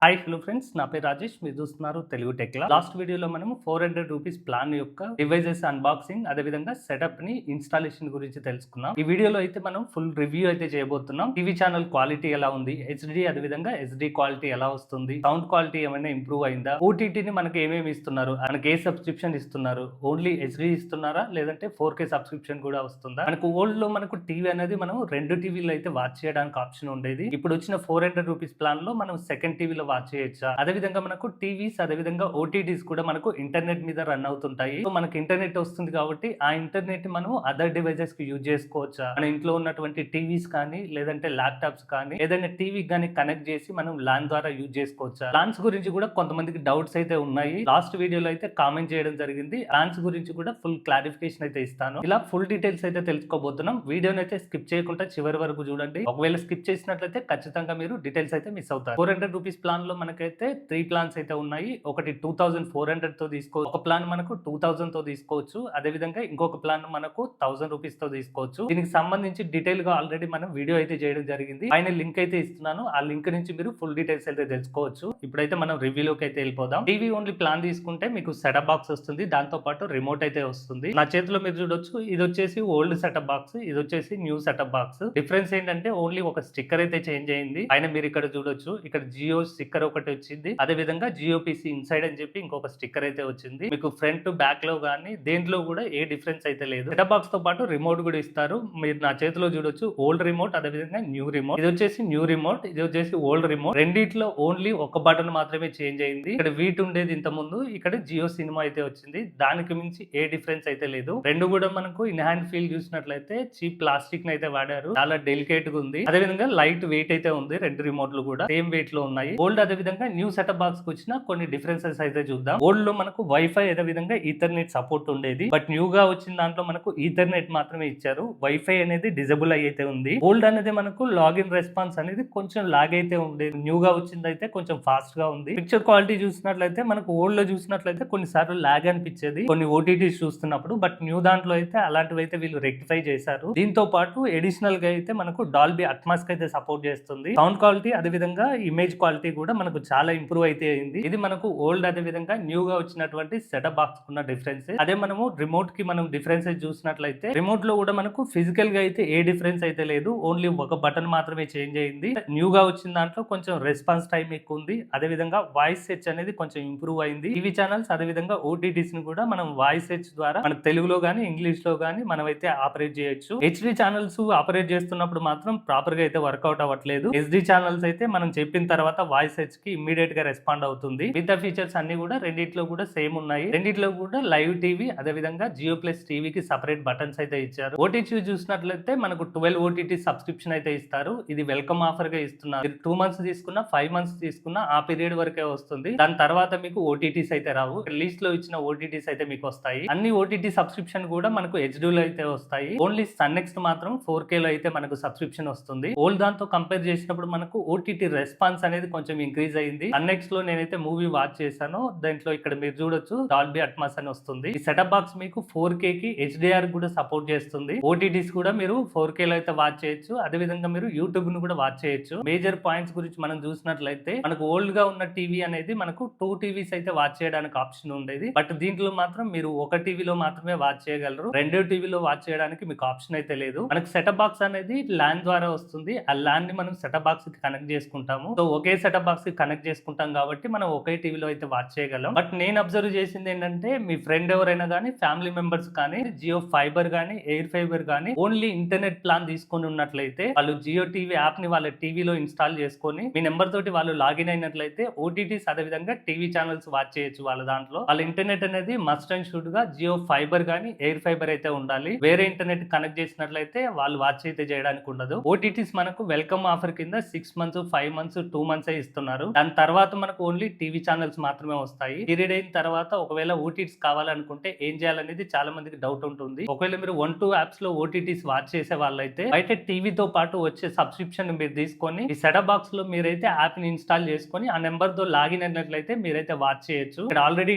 Hi hello friends, నా పేరు రాజేష్. మీరు చూస్తున్నారు తెలుగు టెక్లా. లాస్ట్ వీడియోలో మనము 400 రూపీస్ ప్లాన్ యొక్క డివైజెస్ అన్బాక్సింగ్, అదేవిధంగా సెటప్ ని ఇన్స్టాలేషన్ గురించి తెలుసుకున్నాం. ఈ వీడియోలో అయితే మనం ఫుల్ రివ్యూ అయితే చేయబోతున్నాం. టీవీ ఛానల్ క్వాలిటీ ఎలా ఉంది, హెచ్డి అదేవిధంగా ఎస్డి క్వాలిటీ ఎలా వస్తుంది, సౌండ్ క్వాలిటీ ఏమైనా ఇంప్రూవ్ అయిందా, ఓటీటీని మనకి ఏమేమి ఇస్తున్నారు, మనకి ఏ సబ్స్క్రిప్షన్ ఇస్తున్నారు, ఓన్లీ హెచ్డి ఇస్తున్నారా లేదంటే 4K సబ్స్క్రిప్షన్ కూడా వస్తుందా. మనకు ఓల్డ్ లో మనకు టీవీ అనేది మనం 2 టీవీలు అయితే వాచ్ చేయడానికి ఆప్షన్ ఉండేది. ఇప్పుడు వచ్చిన 400 రూపీస్ ప్లాన్ లో మనం సెకండ్ టీవీలో వాచ్ చేయొచ్చా. అదేవిధంగా మనకు టీవీస్ అదేవిధంగా ఓటీటీస్ కూడా మనకు ఇంటర్నెట్ మీద రన్ అవుతుంటాయి. సో మనకి ఇంటర్నెట్ వస్తుంది కాబట్టి ఆ ఇంటర్నెట్ మనం అదర్ డివైజెస్ కి యూజ్ చేసుకోవచ్చా. మన ఇంట్లో ఉన్నటువంటి టీవీస్ కానీ లేదంటే ల్యాప్టాప్స్ కానీ ఏదైనా టీవీ కానీ కనెక్ట్ చేసి మనం లాన్ ద్వారా యూజ్ చేసుకోవచ్చా. లాన్స్ గురించి కూడా కొంతమందికి డౌట్స్ అయితే ఉన్నాయి. లాస్ట్ వీడియోలో అయితే కామెంట్ చేయడం జరిగింది. లాన్స్ గురించి కూడా ఫుల్ క్లారిఫికేషన్ అయితే ఇస్తాను. ఇలా ఫుల్ డీటెయిల్స్ అయితే తెలుసుకోబోతున్నాం. వీడియోని అయితే స్కిప్ చేయకుండా చివరి వరకు చూడండి. ఒకవేళ స్కిప్ చేసినట్లయితే ఖచ్చితంగా మీరు డీటెయిల్స్ అయితే మిస్ అవుతారు. 400 రూపీస్ ప్లాన్ లో మనకైతే 3 ప్లాన్స్ అయితే ఉన్నాయి. ఒకటి 2400 తో తీసుకోవచ్చు, ఒక ప్లాన్ మనకు 2000 తో తీసుకోవచ్చు, అదే విధంగా ఇంకొక ప్లాన్ మనకు 1000 రూపీస్ తో తీసుకోవచ్చు. దీనికి సంబంధించి డీటెయిల్ గా ఆల్రెడీ మనం వీడియో అయితే చేయడం జరిగింది. పైన లింక్ అయితే ఇస్తున్నాను. ఆ లింక్ నుంచి మీరు ఫుల్ డీటెయిల్స్ అయితే తెలుసుకోవచ్చు. ఇప్పుడైతే మనం రివ్యూలోకి అయితే వెళ్ళిపోదాం. టీవీ ఓన్లీ ప్లాన్ తీసుకుంటే మీకు సెటప్ బాక్స్ వస్తుంది, దాంతో పాటు రిమోట్ అయితే వస్తుంది. నా చేతిలో మీరు చూడొచ్చు, ఇది వచ్చేసి ఓల్డ్ సెటప్ బాక్స్, ఇది వచ్చేసి న్యూ సెటప్ బాక్స్. డిఫరెన్స్ ఏంటంటే ఓన్లీ ఒక స్టిక్కర్ అయితే చేంజ్ అయింది. పైన మీరు ఇక్కడ చూడొచ్చు, ఇక్కడ జియో స్టిక్కర్ ఒకటి వచ్చింది, అదే విధంగా జియో పీసీ ఇన్సైడ్ అని చెప్పి ఇంకొక స్టిక్కర్ అయితే వచ్చింది. మీకు ఫ్రంట్ బ్యాక్ లో గానీ దేంట్లో కూడా ఏ డిఫరెన్స్ అయితే లేదు. సెటప్ బాక్స్ తో పాటు రిమోట్ కూడా ఇస్తారు. మీరు నా చేతిలో చూడొచ్చు, ఓల్డ్ రిమోట్ అదే విధంగా న్యూ రిమోట్. ఇది వచ్చేసి న్యూ రిమోట్, ఇది వచ్చేసి ఓల్డ్ రిమోట్. రెండిట్లో ఓన్లీ ఒక బటన్ మాత్రమే చేంజ్ అయింది. ఇక్కడ వీట్ ఉండేది ఇంత ముందు, ఇక్కడ జియో సినిమా అయితే వచ్చింది. దానికి మించి ఏ డిఫరెన్స్ అయితే లేదు. రెండు కూడా మనకు ఇన్ హ్యాండ్ ఫీల్ చూసినట్లయితే చీప్ ప్లాస్టిక్ ని అయితే వాడారు. చాలా డెలికేట్ గా ఉంది. అదే విధంగా లైట్ వెయిట్ అయితే ఉంది. రెండు రిమోట్లు కూడా సేమ్ వెయిట్ లో ఉన్నాయి. ఓల్డ్ అదే విధంగా న్యూ సెటప్ బాక్స్ వచ్చిన కొన్ని డిఫరెన్సెస్ అయితే చూద్దాం. ఓల్డ్ లో మనకు వైఫై అదే విధంగా ఈథర్నెట్ సపోర్ట్ ఉండేది. బట్ న్యూ గా వచ్చిన దాంట్లో మనకు ఈథర్నెట్ మాత్రమే ఇచ్చారు. వైఫై అనేది డిజబుల్ అయితే ఉంది. ఓల్డ్ అనేది మనకు లాగిన్ రెస్పాన్స్ అనేది కొంచెం లాగ్ అయితే ఉండేది. న్యూ గా వచ్చింది అయితే కొంచెం ఫాస్ట్ గా ఉంది. పిక్చర్ క్వాలిటీ చూసినట్లయితే మనకు ఓల్డ్ లో చూసినట్లయితే కొన్నిసార్లు లాగ్ అనిపించేది కొన్ని ఓటీటీస్ చూస్తున్నప్పుడు. బట్ న్యూ దాంట్లో అయితే అలాంటివి అయితే వీళ్ళు రెక్టిఫై చేశారు. దీంతో పాటు ఎడిషనల్ గా అయితే మనకు డాల్బీ అట్మాస్ అయితే సపోర్ట్ చేస్తుంది. సౌండ్ క్వాలిటీ అదే విధంగా ఇమేజ్ క్వాలిటీ కూడా మనకు చాలా ఇంప్రూవ్ అయితే అయింది. ఇది మనకు ఓల్డ్ అదే విధంగా న్యూ గా వచ్చినటువంటి సెటప్ బాక్స్ ఉన్న డిఫరెన్స్. అదే మనము రిమోట్ కి మనం డిఫరెన్సెస్ చూసినట్లయితే రిమోట్ లో కూడా మనకు ఫిజికల్ గా అయితే ఏ డిఫరెన్స్ అయితే లేదు. ఓన్లీ ఒక బటన్ మాత్రమే చేంజ్ అయింది. న్యూ గా వచ్చిన దాంట్లో కొంచెం రెస్పాన్స్ టైం ఎక్కువ ఉంది. అదే విధంగా వాయిస్ సెర్చ్ అనేది కొంచెం ఇంప్రూవ్ అయింది. టీవీ ఛానల్స్ అదే విధంగా ఓటీటీస్ ని కూడా మనం వాయిస్ సెర్చ్ ద్వారా మన తెలుగులో గానీ ఇంగ్లీష్ లో గానీ మనం అయితే ఆపరేట్ చేయొచ్చు. హెచ్డి ఛానల్స్ ఆపరేట్ చేస్తున్నప్పుడు మాత్రం ప్రాపర్ గా అయితే వర్కౌట్ అవ్వట్లేదు. ఎస్డి ఛానల్స్ అయితే మనం చెప్పిన తర్వాత వాయిస్ సెర్చ్ కి ఇమ్మీడియట్ గా రెస్పాండ్ అవుతుంది. మిగతా ఫీచర్స్ అన్ని కూడా రెండిట్లో కూడా సేమ్ ఉన్నాయి. రెండిట్లో కూడా లైవ్ టీవీ అదే విధంగా జియో ప్లస్ టీవీకి సెపరేట్ బటన్స్ అయితే ఇచ్చారు. ఓటీటీ చూసినట్లయితే మనకు 12 ఓటీటీ సబ్స్క్రిప్షన్ అయితే ఇస్తారు. ఇది వెల్కమ్ ఆఫర్ గా ఇస్తున్నారు. 2 మంత్స్ తీసుకున్నా 5 మంత్స్ తీసుకున్నా ఆ పీరియడ్ వరకే వస్తుంది. దాని తర్వాత మీకు ఓటీటీస్ అయితే రావు. లిస్ట్ లో ఇచ్చిన ఓటీటీస్ అయితే మీకు వస్తాయి. అన్ని ఓటీటీ సబ్స్క్రిప్షన్ కూడా మనకు హెచ్డి లో అయితే వస్తాయి. ఓన్లీ సన్ నెక్స్ట్ మాత్రం 4K లో అయితే మనకు సబ్స్క్రిప్షన్ వస్తుంది. ఓల్డ్ దాంతో కంపేర్ చేసినప్పుడు మనకు ఓటీటీ రెస్పాన్స్ అనేది కొంచెం ఇంక్రీజ్ అయింది. సన్ నెక్స్ట్ లో నేనైతే మూవీ వాచ్ చేశాను. దాంట్లో ఇక్కడ మీరు చూడొచ్చు డాల్బీ అట్మాస్ అని వస్తుంది. ఈ సెటప్ బాక్స్ మీకు 4K కి HDR కూడా సపోర్ట్ చేస్తుంది. ఓటీటీస్ కూడా మీరు 4K లో అయితే వాచ్ చేయొచ్చు. అదే విధంగా మీరు యూట్యూబ్ ను కూడా వాచ్ చేయొచ్చు. మేజర్ పాయింట్స్ గురించి మనం చూసినట్లయితే మనకు ఓల్డ్ గా ఉన్న టీవీ అనేది మనకు 2 టీవీస్ అయితే వాచ్ చేయడానికి ఆప్షన్ ఉండేది. బట్ దీంట్లో మాత్రం మీరు ఒక టీవీలో మాత్రమే వాచ్ చేయగలరు. రెండో టీవీలో వాచ్ చేయడానికి మీకు ఆప్షన్ అయితే లేదు. మనకు సెటప్ బాక్స్ అనేది ల్యాన్ ద్వారా వస్తుంది. ఆ ల్యాన్ ని మనం సెటప్ బాక్స్ కి కనెక్ట్ చేసుకుంటాము. సో ఒకే సెటప్ బాక్స్ కి కనెక్ట్ చేసుకుంటాం కాబట్టి మనం ఒకే టీవీలో అయితే వాచ్ చేయగలం. బట్ నేను అబ్జర్వ్ చేసింది ఏంటంటే మీ ఫ్రెండ్ ఎవరైనా కానీ ఫ్యామిలీ మెంబర్స్ కానీ జియో ఫైబర్ కానీ ఎయిర్ ఫైబర్ కానీ ఓన్లీ ఇంటర్నెట్ ప్లాన్ తీసుకొని ఉన్నట్లయితే వాళ్ళు జియో టీవీ యాప్ ని వాళ్ళ టీవీలో ఇన్స్టాల్ చేసుకొని మీ నెంబర్ తోటి వాళ్ళు లాగిన్ అయినట్లయితే ఓటీటీస్ అదే విధంగా టీవీ ఛానల్స్ వాచ్ చేయొచ్చు. వాళ్ళ దాంట్లో వాళ్ళ ఇంటర్నెట్ అనేది మస్ట్ అండ్ షుడ్ గా జియో ఫైబర్ కానీ ఎయిర్ ఫైబర్ అయితే ఉండాలి. వేరే ఇంటర్నెట్ కనెక్ట్ చేసినట్లయితే వాళ్ళు వాచ్ అయితే చేయడానికి ఉండదు. ఓటీటీస్ మనకు వెల్కమ్ ఆఫర్ కింద 6 మంత్స్ 5 మంత్స్ 2 మంత్స్ ఇస్తున్నారు. దాని తర్వాత మనకు ఓన్లీ టీవీ ఛానల్స్ మాత్రమే వస్తాయి. పీరియడ్ అయిన తర్వాత ఒకవేళ ఓటీటీస్ కావాలనుకుంటే ఏం చేయాలనేది చాలా మందికి డౌట్ ఉంటుంది. ఒకవేళ మీరు 1-2 యాప్స్ లో ఓటీటీస్ వాచ్ చేసే వాళ్ళైతే బయట టీవీతో పాటు వచ్చే సబ్స్క్రిప్షన్ మీరు తీసుకొని ఈ సెటప్ బాక్స్ లో మీరైతే యాప్ ని ఇన్స్టాల్ చేసుకొని ఆ నెంబర్ తో లాగిన్ అయినట్లయితే మీరైతే వాచ్ చేయొచ్చు. ఇక్కడ ఆల్రెడీ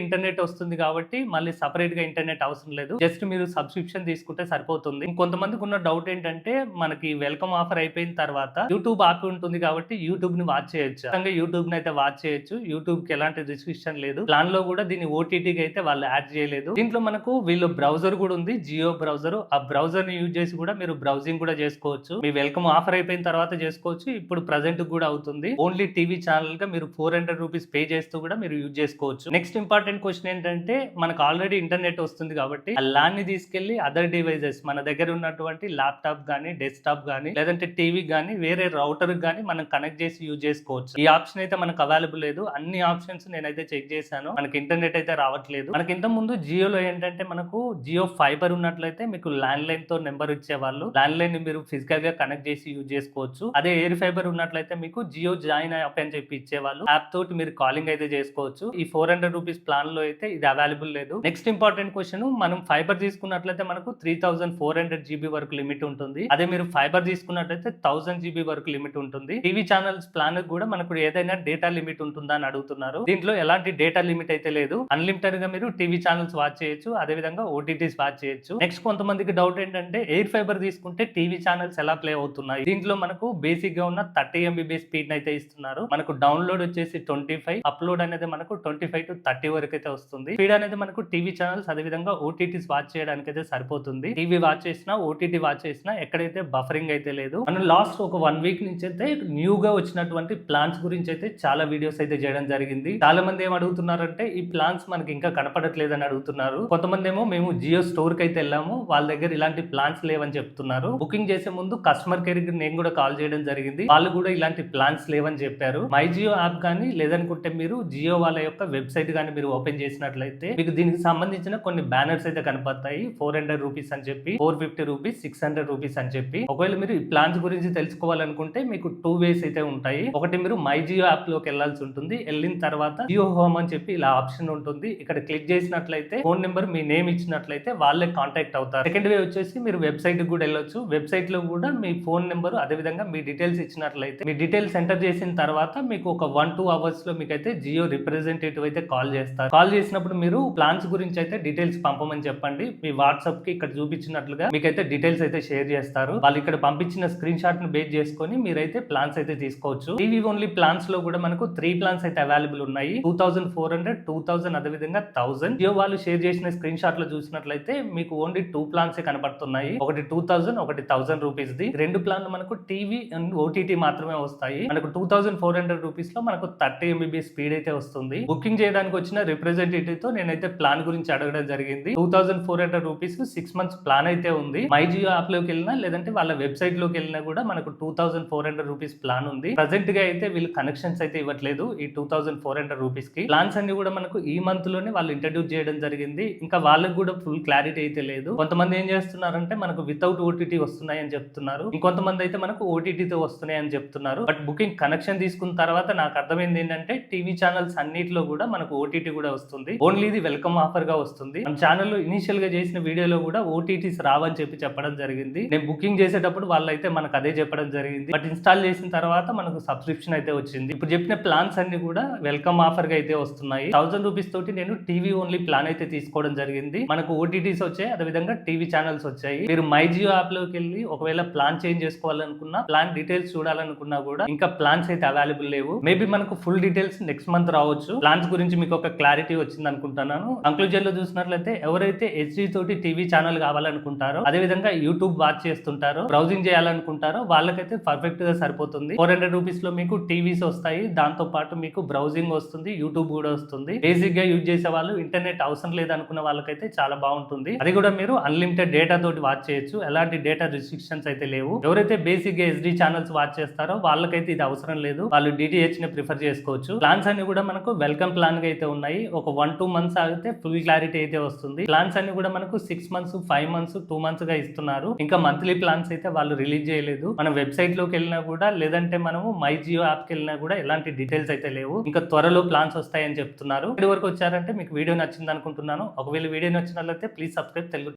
ఇంటర్నెట్ వస్తుంది కాబట్టి మళ్ళీ సపరేట్ గా ఇంటర్నెట్ అవసరం లేదు. జస్ట్ మీరు సబ్స్క్రిప్షన్ తీసుకుంటే సరిపోతుంది. ఇంకొంతమందికి ఉన్న డౌట్ ఏంటంటే మనకి వెల్కమ్ ఆఫర్ అయిపోయిన తర్వాత యూట్యూబ్ యాప్ ఉంటుంది కాబట్టి యూట్యూబ్ ని వాచ్ చేయొచ్చు. యూట్యూబ్ ని అయితే వాచ్ చేయొచ్చు. యూట్యూబ్ కి ఎలాంటి రిస్ట్రిక్షన్ లేదు. ప్లాన్ లో కూడా దీన్ని ఓటీటీకి అయితే వాళ్ళు యాడ్ చేయలేదు. దీంట్లో మనకు వీళ్ళు బ్రౌజర్ కూడా ఉంది, జియో బ్రౌజర్. ఆ బ్రౌజర్ ని యూజ్ చేసి కూడా మీరు బ్రౌజింగ్ కూడా చేసుకోవచ్చు. మీ వెల్కమ్ ఆఫర్ అయిపోయిన తర్వాత చేసుకోవచ్చు. ఇప్పుడు ప్రజెంట్ కూడా అవుతుంది. ఓన్లీ టీవీ ఛానల్ గా మీరు 400 రూపీస్ పే చేస్తూ కూడా మీరు యూజ్ చేసుకోవచ్చు. నెక్స్ట్ ఇంపార్టెంట్ క్వశ్చన్ ఏంటంటే, మనకు ఆల్రెడీ ఇంటర్నెట్ వస్తుంది కాబట్టి ఆ ల్యాన్ ని తీసుకెళ్లి అదర్ డివైజెస్, మన దగ్గర ఉన్నటువంటి ల్యాప్టాప్ గానీ, డెస్క్టాప్ గానీ, లేదంటే టీవీ గానీ, వేరే రౌటర్ గానీ మనం కనెక్ట్ చేసి యూజ్ చేసుకోవచ్చు. ఈ ఆప్షన్ అయితే మనకు అవైలబుల్ లేదు. అన్ని ఆప్షన్స్ నేనైతే చెక్ చేశాను. మనకి ఇంటర్నెట్ అయితే రావట్లేదు. మనకి ఇంత ముందు జియోలో ఏంటంటే, మనకు జియో ఫైబర్ ఉన్నట్లయితే మీకు ల్యాండ్ లైన్ తో నెంబర్ ఇచ్చేవాళ్ళు. ల్యాండ్ లైన్ ని మీరు ఫిజికల్ గా కనెక్ట్ చేసి యూజ్ చేసుకోవచ్చు. అదే ఎయిర్ ఫైబర్ ఉన్నట్లయితే మీకు జియో జాయిన్ యాప్ అని చెప్పి ఇచ్చేవాళ్ళు. యాప్ తోటి మీరు కాలింగ్ అయితే చేసుకోవచ్చు. ఈ 400 రూపీస్ ప్లాన్ లో అయితే ఇది అవైలబుల్ లేదు. నెక్స్ట్ ఇంపార్టెంట్ క్వశ్చన్, మనం ఫైబర్ తీసుకున్నట్లయితే మనకు 3400 GB వరకు లిమిట్ ఉంటుంది. అదే మీరు ఫైబర్ తీసుకున్నట్లయితే 1000 GB వరకు లిమిట్ ఉంటుంది. టీవీ ఛానల్స్ ప్లాన్ కూడా మనకు ఏదైనా డేటా లిమిట్ ఉంటుందా అని అడుగుతున్నారు. దీంట్లో ఎలాంటి డేటా లిమిట్ అయితే లేదు. అన్లిమిటెడ్ గా మీరు టీవీ ఛానల్స్ వాచ్ చేయొచ్చు. అదే విధంగా ఓటీటీస్ వాచ్ చేయొచ్చు. నెక్స్ట్ కొంతమందికి డౌట్ ఏంటంటే, ఎయిర్ ఫైబర్ తీసుకుంటే టీవీ ఛానల్స్ ఎలా ప్లే అవుతున్నాయి? దీంట్లో మనకు బేసిక్ గా ఉన్న 30 MB స్పీడ్ అయితే ఇస్తున్నారు. మనకు డౌన్లోడ్ వచ్చేసి 25, అప్లోడ్ అనేది మనకు 25 to 30 వరకు అయితే వస్తుంది. స్పీడ్ అనేది మనకు టీవీ ఛానల్స్ అదే విధంగా ఓటీటీస్ వాచ్ చేయడానికి అయితే సరిపోతుంది. టీవీ వాచ్ చేసినా, ఓటీటీ వాచ్ చేసినా ఎక్కడైతే బఫరింగ్ అయితే లేదు. మనం లాస్ట్ ఒక 1 వీక్ నుంచి అయితే న్యూగా వచ్చినటువంటి ప్లాన్స్ గురించి అయితే చాలా వీడియోస్ అయితే చేయడం జరిగింది. చాలా మంది ఏం అడుగుతున్నారంటే, ఈ ప్లాన్స్ మనకి ఇంకా కనపడట్లేదు అని అడుగుతున్నారు. కొంతమంది ఏమో మేము జియో స్టోర్ కి అయితే వెళ్ళాము, వాళ్ళ దగ్గర ఇలాంటి ప్లాన్స్ లేవని చెప్తున్నారు. బుకింగ్ చేసే ముందు కస్టమర్ కేర్ కి నేను కూడా కాల్ చేయడం జరిగింది. వాళ్ళు కూడా ఇలాంటి ప్లాన్స్ లేవని చెప్పారు. మై జియో యాప్ కానీ, లేదనుకుంటే మీరు జియో వాళ్ళ యొక్క వెబ్సైట్ కానీ మీరు ఓపెన్ చేసినట్లయితే మీకు దీనికి సంబంధించిన కొన్ని బ్యానర్స్ అయితే కనపడతాయి. 400 రూపీస్ అని చెప్పి, 450 రూపీస్, 600 రూపీస్ అని చెప్పి. ఒకవేళ మీరు ఈ ప్లాన్స్ గురించి తెలుసుకోవాలనుకుంటే మీకు 2 వేస్ అయితే ఉంటాయి. ఒకటి, మీరు మై జియో యాప్ లోకి వెళ్ళాల్సి ఉంటుంది. వెళ్ళిన తర్వాత జియో హోమ్ అని చెప్పి ఇలా ఆప్షన్ ఉంటుంది. ఇక్కడ క్లిక్ చేసినట్లయితే ఫోన్ నెంబర్, మీ నేమ్ ఇచ్చినట్లయితే వాళ్ళే కాంటాక్ట్ అవుతారు. సెకండ్ వే వచ్చేసి మీరు వెబ్సైట్ కి కూడా వెళ్ళొచ్చు. వెబ్సైట్ లో కూడా మీ ఫోన్ నెంబర్ అదే విధంగా మీ డీటెయిల్స్ ఇచ్చినట్లయితే, మీ డీటెయిల్స్ ఎంటర్ చేసిన తర్వాత మీకు ఒక 1-2 అవర్స్ లో మీకు అయితే జియో రిప్రజెంటేటివ్ అయితే కాల్ చేస్తారు. కాల్ చేసినప్పుడు మీరు ప్లాన్స్ గురించి అయితే డీటెయిల్స్ పంపమని చెప్పండి. మీ వాట్సాప్ కి ఇక్కడ చూపించినట్లుగా మీకైతే డీటెయిల్స్ అయితే షేర్ చేస్తారు. వాళ్ళు ఇక్కడ పంపించిన స్క్రీన్ షాట్ ని బేస్ చేసుకొని మీరైతే ప్లాన్స్ అయితే తీసుకోవచ్చు. టీవీ ఓన్లీ ప్లాన్స్ లో కూడా మనకు 3 ప్లాన్స్ అయితే అవైలబుల్ ఉన్నాయి. 2400, 2000, అదే విధంగా 1000. జియో వాళ్ళు షేర్ చేసిన స్క్రీన్ షాట్ లో చూసినట్లయితే మీకు ఓన్లీ 2 ప్లాన్స్ కనబడుతున్నాయి. ఒకటి 2000, ఒకటి 1000 రూపీస్ ది. 2 ప్లాన్లు మనకు టీవీ అండ్ ఓటీటీ మాత్రమే వస్తాయి. మనకు 2400 రూపీస్ లో మనకు 30 MB స్పీడ్ అయితే వస్తుంది. బుకింగ్ చేయడానికి వచ్చిన రిప్రజెంటేటివ్ తో నేనైతే ప్లాన్ గురించి అడగడం జరిగింది. 2400 రూపీస్ 6 months ప్లాన్ అయితే ఉంది. మై జియో యాప్ లోకి వెళ్ళినా, లేదంటే వాళ్ళ వెబ్సైట్ లోకి వెళ్ళినా కూడా మనకు 2400 రూపీస్ ప్లాన్ ఉంది. ప్రెసెంట్ గా అయితే వీళ్ళు కనెక్షన్స్ అయితే ఇవ్వట్లేదు ఈ 2400 రూపీస్ కి. ప్లాన్స్ అన్ని కూడా మనకు ఈ మంత్ లోనే వాళ్ళు ఇంట్రడ్యూస్ చేయడం జరిగింది. ఇంకా వాళ్ళకి కూడా ఫుల్ క్లారిటీ అయితే లేదు. కొంతమంది ఏం చేస్తున్నారంటే, మనకు వితౌట్ ఓటీటీ వస్తున్నాయి అని చెప్తున్నారు. ఇంకొంతమంది అయితే మనకు ఓటీటీతో వస్తున్నాయి అని చెప్తున్నారు. బట్ బుకింగ్ కనెక్షన్ తీసుకున్న తర్వాత నాకు అర్థమైంది ఏంటంటే, టీవీ ఛానల్స్ అన్నిటిలో కూడా మనకు ఓటీటీ కూడా వస్తుంది. ఓన్లీ ఇది వెల్కమ్ ఆఫర్ గా వస్తుంది. మన ఛానల్లో ఇనిషియల్ గా చేసిన వీడియోలో కూడా ఓటీటీస్ రావని చెప్పడం జరిగింది. నేను బుకింగ్ చేసేటప్పుడు వాళ్ళైతే మనకు అదే చెప్పడం జరిగింది. బట్ ఇన్స్టాల్ చేసిన తర్వాత మనకు సబ్స్క్రిప్షన్ అయితే వచ్చింది. ఇప్పుడు చెప్పిన ప్లాన్స్ అన్ని కూడా వెల్కమ్ ఆఫర్ గా అయితే వస్తున్నాయి. 1000 రూపీస్ తోటి నేను టీవీ ఓన్లీ ప్లాన్ అయితే తీసుకోవడం జరిగింది. మనకు ఓటీటీస్ వచ్చాయి, అదే విధంగా టీవీ ఛానల్స్ వచ్చాయి. మీరు మై జియో యాప్ లోకి వెళ్ళి ఒకవేళ ప్లాన్ చేంజ్ చేసుకోవాలనుకున్నా, ప్లాన్ డీటెయిల్స్ చూడాలనుకున్నా కూడా ఇంకా ప్లాన్స్ అయితే అవైలబుల్ లేవు. మేబీ మనకు ఫుల్ డీటెయిల్స్ నెక్స్ట్ మంత్ రావచ్చు. ప్లాన్స్ గురించి మీకు ఒక క్లారిటీ వచ్చింది అనుకుంటున్నాను. కంక్లూజన్ లో చూసినట్లయితే, ఎవరైతే హెచ్డి తోటి టీవీ ఛానల్ కావాలనుకుంటారో, అదే విధంగా యూట్యూబ్ వాచ్ చేస్తుంటారో, బ్రౌజింగ్ చేయాలనుకుంటారో వాళ్ళకైతే పర్ఫెక్ట్ గా సరిపోతుంది. 400 రూపీస్ లో మీకు టీవీస్ వస్తాయి, దాంతో పాటు మీకు బ్రౌజింగ్ వస్తుంది, యూట్యూబ్ కూడా వస్తుంది. బేసిక్ గా యూజ్ చేసే వాళ్ళు, ఇంటర్నెట్ అవసరం లేదనుకున్న వాళ్ళకైతే చాలా బాగుంటుంది. అది కూడా మీరు అన్లిమిటెడ్ డేటా తోటి వాచ్ చేయొచ్చు. ఎలాంటి డేటా రిస్ట్రిక్షన్స్ అయితే లేవు. ఎవరైతే బేసిక్ గా హెచ్డి ఛానల్స్ వాచ్ చేస్తారో వాళ్ళకైతే ఇది అవసరం లేదు. వాళ్ళు డిటిహెచ్ ని ప్రిఫర్ చేసుకోవచ్చు. ప్లాన్స్ అన్ని కూడా మనకు వెల్కమ్ ప్లాన్ గా అయితే ఉన్నాయి. ఒక 1-2 months ఆగితే ఫుల్ క్లారిటీ అయితే వస్తుంది. ప్లాన్స్ అన్ని కూడా మనకు 6 months, 5 months, 2 months గా ఇస్తున్నారు. ఇంకా మంత్లీ ప్లాన్స్ అయితే వాళ్ళు రిలీజ్ చేయలేదు. మనం వెబ్సైట్ లోకి వెళ్ళినా కూడా, లేదంటే మనము మై జియో యాప్ కి వెళ్ళినా కూడా ఎలాంటి డీటెయిల్స్ అయితే లేవు. ఇంకా త్వరలో ప్లాన్స్ వస్తాయని చెప్తున్నారు. ఇప్పటి వరకు వచ్చారంటే మీకు వీడియో నచ్చింది అనుకుంటున్నాను. ఒకవేళ వీడియో నచ్చినట్లయితే ప్లీజ్ సబ్స్క్రైబ్ తెలుగు